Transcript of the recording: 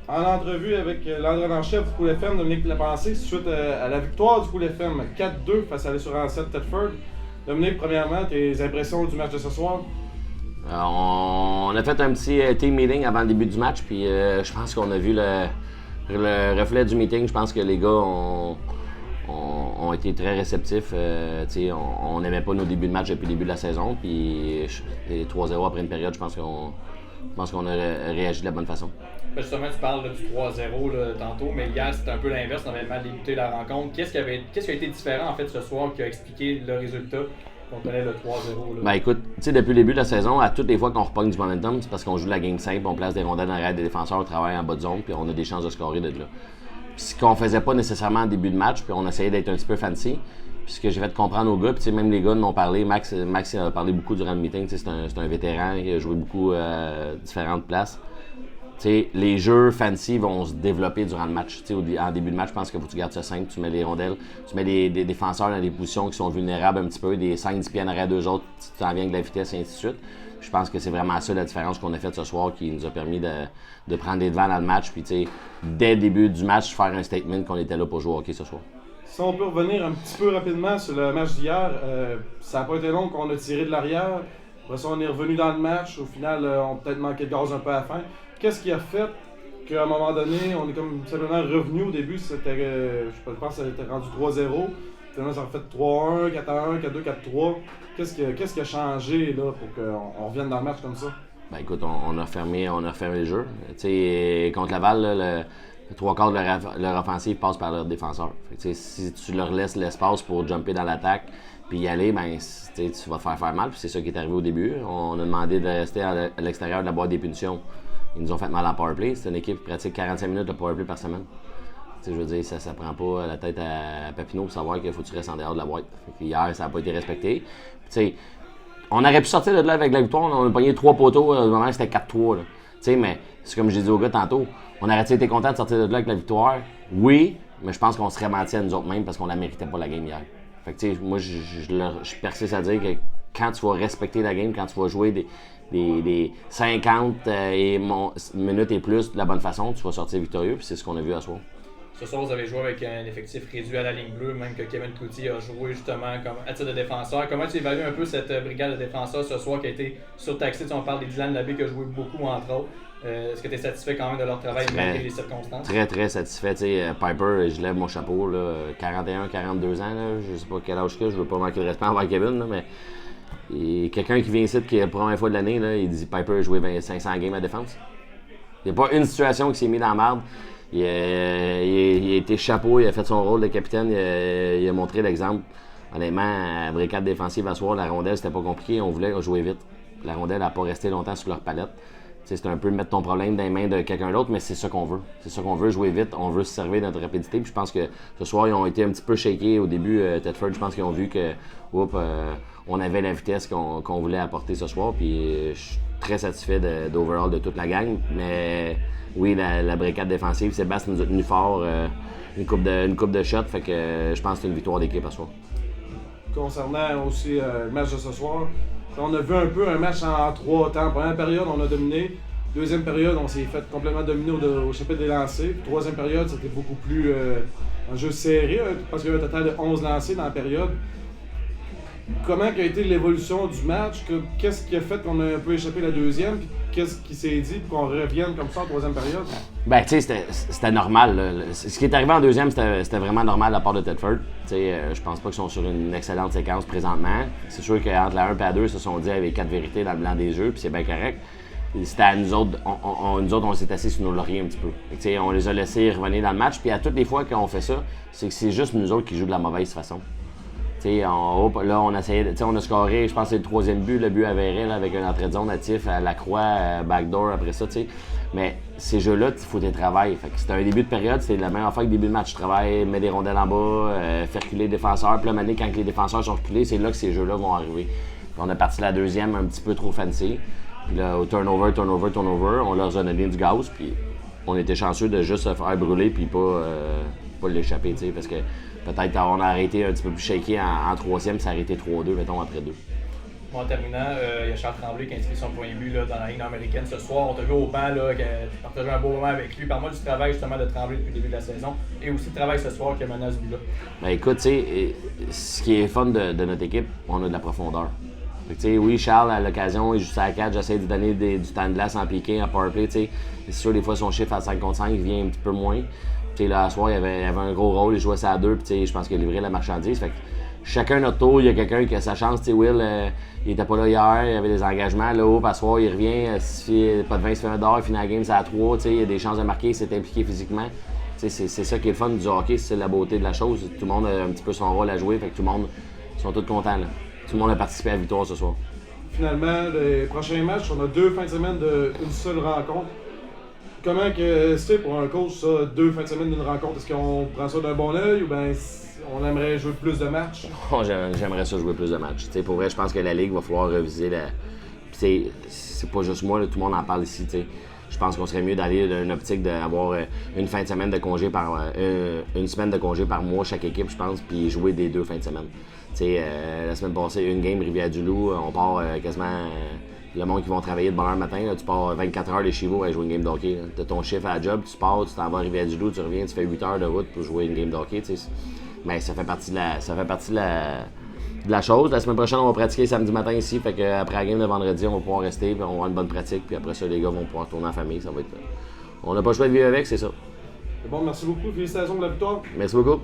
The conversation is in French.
En entrevue avec l'entraîneur-chef du Pool FM, Dominique Lapensée, suite à la victoire du Pool FM 4-2 face à l'Assurance 7 Thetford. Dominique, premièrement, tes impressions du match de ce soir? On a fait un petit team meeting avant le début du match, puis je pense qu'on a vu le reflet du meeting. Je pense que les gars ont été très réceptifs. On n'aimait pas nos débuts de match depuis le début de la saison, puis 3-0 après une période, je pense qu'on a réagi de la bonne façon. Justement, tu parles là, du 3-0 là, tantôt, mais hier c'était un peu l'inverse. On avait mal débuté la rencontre. Qu'est-ce qui a été différent en fait ce soir qui a expliqué le résultat qu'on connaît le 3-0? Ben écoute, tu sais, depuis le début de la saison, à toutes les fois qu'on repogne du momentum, c'est parce qu'on joue la game simple, on place des rondelles en arrière des défenseurs, on travaille en bas de zone, puis on a des chances de scorer de là. Puis ce qu'on faisait pas nécessairement en début de match, puis on essayait d'être un petit peu fancy. Puis ce que j'ai fait comprendre aux gars, puis même les gars m'ont parlé, Max a parlé beaucoup durant le meeting, c'est un vétéran, il a joué beaucoup à différentes places. T'sais, les jeux fancy vont se développer durant le match. En début de match, je pense qu'il faut que tu gardes ça simple. Tu mets les rondelles, tu mets des défenseurs dans des positions qui sont vulnérables un petit peu, des 5-10 pieds en arrière d'eux autres, tu t'en viens avec de la vitesse et ainsi de suite. Je pense que c'est vraiment ça la différence qu'on a faite ce soir qui nous a permis de prendre des devants dans le match. Puis dès le début du match, faire un statement qu'on était là pour jouer au hockey ce soir. Si on peut revenir un petit peu rapidement sur le match d'hier, ça n'a pas été long qu'on a tiré de l'arrière. Après ça, on est revenu dans le match. Au final, on a peut-être manqué de gaz un peu à la fin. Qu'est-ce qui a fait qu'à un moment donné, on est comme simplement revenu au début, c'était, je pense que ça était rendu 3-0. Finalement, ça a fait 3-1, 4-1, 4-2, 4-3. Qu'est-ce qui a changé là, pour qu'on revienne dans le match comme ça? Ben écoute, on a fermé le jeu. T'sais, contre Laval, là, le trois quarts de leur offensive passe par leur défenseur. Si tu leur laisses l'espace pour jumper dans l'attaque puis y aller, ben tu vas te faire mal. Puis c'est ça qui est arrivé au début. On a demandé de rester à l'extérieur de la boîte des punitions. Ils nous ont fait mal en powerplay. C'est une équipe qui pratique 45 minutes de powerplay par semaine. Je veux dire, ça prend pas la tête à Papineau pour savoir qu'il faut que tu restes en dehors de la boîte. Hier, ça n'a pas été respecté. On aurait pu sortir de là avec la victoire. On a pogné 3 poteaux. Au moment, c'était 4-3. Mais c'est comme j'ai dit aux gars tantôt. On aurait-il été content de sortir de là avec la victoire? Oui, mais je pense qu'on serait menti à nous autres mêmes parce qu'on la méritait pas la game hier. Fait que, moi, je persiste à dire que quand tu vas respecter la game, quand tu vas jouer des 50 minutes et plus de la bonne façon, tu vas sortir victorieux, puis c'est ce qu'on a vu à soir. Ce soir, vous avez joué avec un effectif réduit à la ligne bleue, même que Kevin Cloutier a joué justement comme à titre de défenseur. Comment tu évalues un peu cette brigade de défenseurs ce soir qui a été surtaxée? On parle des Dylan Labbé qui a joué beaucoup, entre autres. Est-ce que tu es satisfait quand même de leur travail malgré les circonstances? Très, très satisfait. Piper, je lève mon chapeau. 41, 42 ans, là, je sais pas quel âge que je veux pas manquer de respect envers Kevin, là, mais quelqu'un qui vient ici, qui est la première fois de l'année, là, il dit Piper a joué 500 games à défense. Il n'y a pas une situation qui s'est mise dans la merde. Il a été chapeau, il a fait son rôle de capitaine, il a montré l'exemple. Honnêtement, à brigade défensive à soir, la rondelle, c'était pas compliqué, on voulait jouer vite. La rondelle n'a pas resté longtemps sur leur palette. C'est un peu mettre ton problème dans les mains de quelqu'un d'autre, mais c'est ça qu'on veut. C'est ça qu'on veut, jouer vite, on veut se servir de notre rapidité. Puis je pense que ce soir, ils ont été un petit peu shakés au début. Thetford, je pense qu'ils ont vu que on avait la vitesse qu'on voulait apporter ce soir. Puis je suis très satisfait d'overall de toute la gang. Mais oui, la brigade défensive, Sébastien nous a tenu fort une coupe de shots. Fait que je pense que c'est une victoire d'équipe à ce soir. Concernant aussi le match de ce soir, on a vu un peu un match en 3 temps. Première période, on a dominé. Deuxième période, on s'est fait complètement dominer au chapitre des lancers. Puis, troisième période, c'était beaucoup plus un jeu serré, parce qu'il y a un total de 11 lancers dans la période. Comment a été l'évolution du match? Qu'est-ce qui a fait qu'on a un peu échappé la deuxième? Puis qu'est-ce qui s'est dit pour qu'on revienne comme ça en troisième période? Ben, tu sais, c'était normal. Là. Ce qui est arrivé en deuxième, c'était vraiment normal de la part de Thetford. Je pense pas qu'ils sont sur une excellente séquence présentement. C'est sûr qu'entre la 1 et la 2, ils se sont dit avec 4 vérités dans le blanc des jeux, puis c'est bien correct. C'était à nous autres, on s'est assis sur nos lauriers un petit peu. On les a laissés revenir dans le match, puis à toutes les fois qu'on fait ça, c'est que c'est juste nous autres qui jouent de la mauvaise façon. Là, on essayait, on a scoré, je pense que c'est le troisième but, le but avéré là, avec un entrée de zone natif à la croix, backdoor après ça. Mais ces jeux-là, il faut des travails. C'était un début de période, c'était la même affaire que début de match. Je travaille, mets des rondelles en bas, faire reculer les défenseurs. Puis là, quand les défenseurs sont reculés, c'est là que ces jeux-là vont arriver. Puis on a parti la deuxième un petit peu trop fancy. Puis là, au turnover, on leur a donné du gaz. Puis on était chanceux de juste se faire brûler puis pas l'échapper, parce que peut-être on a arrêté un petit peu plus shaké en troisième, ça a arrêté 3-2, mettons, après 2. Bon, en terminant, il y a Charles Tremblay qui a inscrit son premier but là, dans la Ligue américaine ce soir. On t'a vu au banc, là, tu partageais un beau moment avec lui. Parle-moi du travail justement de Tremblay depuis le début de la saison et aussi le travail ce soir qui a mené à ce but-là. Ben écoute, tu sais, ce qui est fun de notre équipe, on a de la profondeur. Fait que, oui, Charles, à l'occasion, il joue à 4, j'essaie de lui donner du temps de glace en piqué, en powerplay. C'est sûr, des fois, son chiffre à 5 contre 5 vient un petit peu moins. T'sais, là, à soir, il avait un gros rôle, il jouait ça à 2, puis je pense qu'il a livré la marchandise. Fait que chacun notre tour, il y a quelqu'un qui a sa chance. Will, il était pas là hier, il avait des engagements. Là, à soir, il revient, pas de 20, il se fait un d'or, il finit la game, c'est à 3. Il y a des chances de marquer, il s'est impliqué physiquement. C'est ça qui est le fun du hockey, c'est la beauté de la chose. Tout le monde a un petit peu son rôle à jouer, fait que tout le monde sont tous contents. Là. Tout le monde a participé à la victoire ce soir. Finalement, les prochains matchs, on a 2 fins de semaine d'une seule rencontre. Comment que c'est pour un coach, ça, 2 fins de semaine d'une rencontre? Est-ce qu'on prend ça d'un bon œil ou bien on aimerait jouer plus de matchs? Oh, j'aimerais ça jouer plus de matchs. T'sais, pour vrai, je pense que la Ligue va falloir reviser la. C'est pas juste moi, là, tout le monde en parle ici. T'sais. Je pense qu'on serait mieux d'aller dans une optique d'avoir une fin de semaine de congé une semaine de congé par mois chaque équipe, je pense, puis jouer des 2 fins de semaine. La semaine passée, une game Rivière-du-Loup, on part quasiment le monde qui vont travailler de bonne heure le matin. Là, tu pars 24 heures de chez vous à jouer une game de hockey. Tu as ton chiffre à la job, tu pars, tu t'en vas à Rivière-du-Loup, tu reviens, tu fais 8 heures de route pour jouer une game de hockey. Mais ça fait partie de la chose. La semaine prochaine, on va pratiquer samedi matin ici. Fait que après la game de vendredi, on va pouvoir rester, puis on va avoir une bonne pratique. Puis après ça, les gars vont pouvoir tourner en famille. Ça va être. On n'a pas le choix de vivre avec, c'est ça. Bon, merci beaucoup. Félicitations pour la victoire. Merci beaucoup.